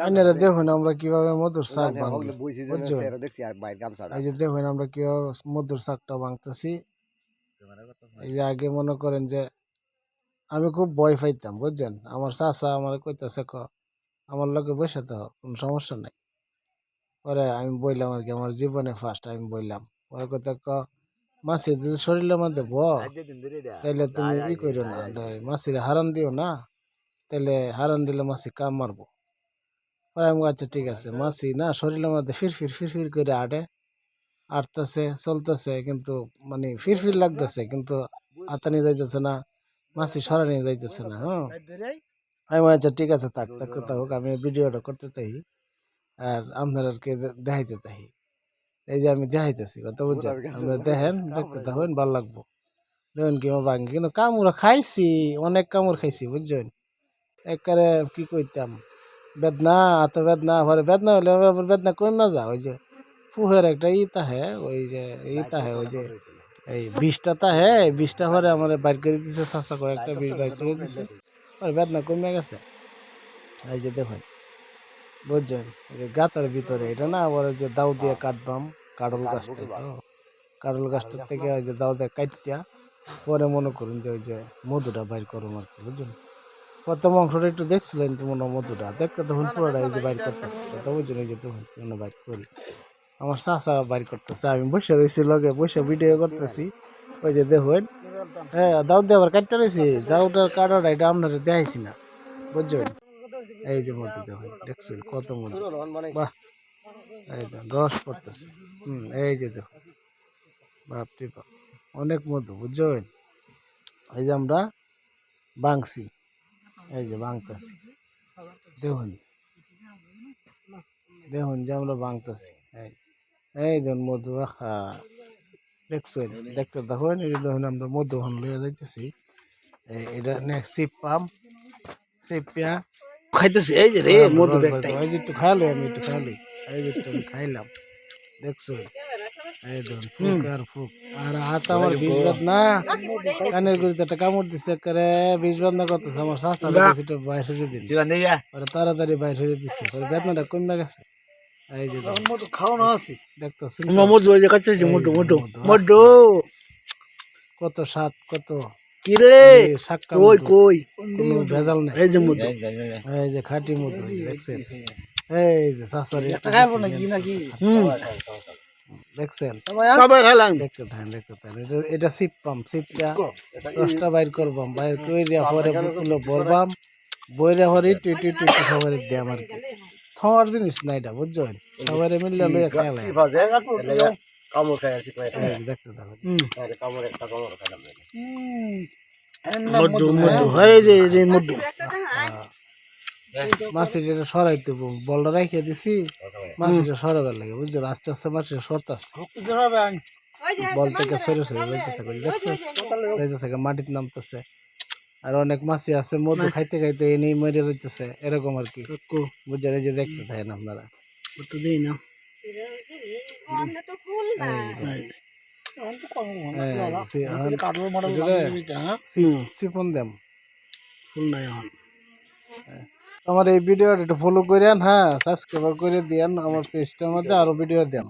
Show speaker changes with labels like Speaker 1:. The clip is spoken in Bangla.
Speaker 1: আপনারা দেখুন আমরা কিভাবে মধুর শাক ভাঙি, বুঝছেন? এই যে দেখুন আমরা কিভাবে মধুর শাকটা ভাঙতেছি। এই যে আগে মনে করেন যে আমি খুব ভয় পাইতাম, বুঝছেন? আমার চাচা আমার কইতেছে আমার লোকে বসে তো কোনো সমস্যা নাই। পরে আমি বললাম আর কি, আমার জীবনে ফার্স্ট আমি বললাম, পরে কথা মাছি যদি শরীরের মধ্যে তাহলে তুমি ই করো না, মাছির হারান দিও না, তাহলে হারান দিলে মাছি কাম মারবো। পরে আমি আচ্ছা ঠিক আছে, মাছি না শরীরের মধ্যে ফিরফির করে আটতেছে চলতেছে, কিন্তু মানে ফিরফির লাগতেছে, কিন্তু আতানি যাইতেছে না, মাছি সরানি যাইতেছে না। হ্যাঁ, আমি আচ্ছা ঠিক আছে, থাকতে থাকুক, আমি ভিডিওটা করতে তাই আর আপনাদেরকে দেখাইতে তাই। এই যে আমি দেখাইতেছি, কথা বুঝছেন? আপনারা দেখেন, দেখতে থাকুন, ভালো লাগবো। দেখুন কি ভাঙ্গি, কিন্তু কামড় খাইছি, অনেক কামড় খাইছি, বুঝছেন? একবারে কি কইতাম, বেদনা এত বেদনা, পরে বেদনা হলে বেদনা কমে যা, ওই যে ফুহের একটা তাহে, ওই যে তাহে, ওই যে এই বিষটা তাহে, বিষটা পরে আমার বাইর করে দিছে, চাষা কয়েকটা বিষ বাইর করে দিছে, পরে বেদনা কমে গেছে। এই যে দেখুন, বুঝছেন? এই যে গাতার ভিতরে এটা না, আবার যে দাও দিয়ে কাটবাম, কাডল গাছটা, কাডল গাছটার থেকে ওই যে দাও দিয়ে কাটিয়া পরে মনে করুন যে ওই যে মধুটা বাইর করুন আর কি, বুঝছেন? প্রথম অংশটা একটু দেখছিলেন তো মনে মধুটা দেখতে, তখন পুরোটা এই যে বাইর করতেছে, কথা বুঝছেন? এই যে তখন বাইর করি, আমার চাচা বাইর করতেছে, আমি বসে রয়েছি লগে, বসে ভিডিও করতেছি। ওই যে দেখুন, হ্যাঁ, দাও দিয়ে আবার কাটতে রয়েছি, দাউটার কাটাটা এটা আপনারা দেখাইছি না, বুঝছেন? এই যে মধু দেখুন, দেখছেন কত মধু, বাহ, এই রস পড়তেছে। এই যে দেখুন, বাপরে বাপ, অনেক মধু, বুঝছেন? এই যে আমরা বাংছি, এই যে বাংতাছি, দেখুন দেখুন যে আমরা বাংতাছি, এই দেখুন মধু, আহা, দেখছেন? দেখতে দেখুন, এই যে দেখুন আমরা মধু হন লইয়া যাইতেছি, এটা নেক্সট সিপিয়া খাইতেছি। এই যে রে মধু ব্যাগটাই, এই যে একটু খাইলো, আমি একটু খাইলি, এই যে একটু আমি খাইলাম, দেখছেন? এই দেখুন ফুক আর ফুক, আর হাত আমার বিষ বেদনা, কানের গুড়িতে একটা কামড় দিচ্ছে, করে বিষ বেদনা করতেছে, আমার শাস্তা লাগছে, বাইর হয়ে দিন, তাড়াতাড়ি বাইর হয়ে দিচ্ছে, বেদনাটা কমে গেছে। এই যে মধু খাওয়ানো আছে, দেখতেছেন মধু কত স্বাদ, কত কিরে শাক্কা, কই ভেজাল নাই, এই যে মধু, এই যে খাঁটি মধু, দেখছেন? এই যে শাশুড়ি দেখছেন, দেখতে থাকেন, দেখতে থাকেন, এটা সিপাম, সিপটা রসটা বাইর করবাম, বাইর কইরা পরে বোতলে ভরবাম, বইরা পরে একটু একটু একটু একটু সবাই দেয়াম আর কি। থর জিনিস না এটা, বুঝছেন? সবাই মিললে লইয়া খাইলাম, দেখতে থাকুন। মধু মধু হয় যে মধু, মাছের এটা সরাইতে বলটা রাখিয়ে দিছি, মাছের সরাবার লাগে, বুঝছেন? আস্তে আস্তে মাছের সরতাছে, বল থেকে সরে সরে যাইতেছে, দেখতেছে মাটিতে নামতেছে, আর অনেক মাছি আছে মধু খাইতে খাইতে এনেই মরে যাইতেছে, এরকম আর কি, বুঝছেন? এই যে দেখতে থাকেন আপনারা, সিফন দেম ফুল নাই। আমার এই ভিডিওটা একটু ফলো করেন, হ্যাঁ, সাবস্ক্রাইব করে দিয়েন, আমার পেজটার মধ্যে আরো ভিডিও দেন।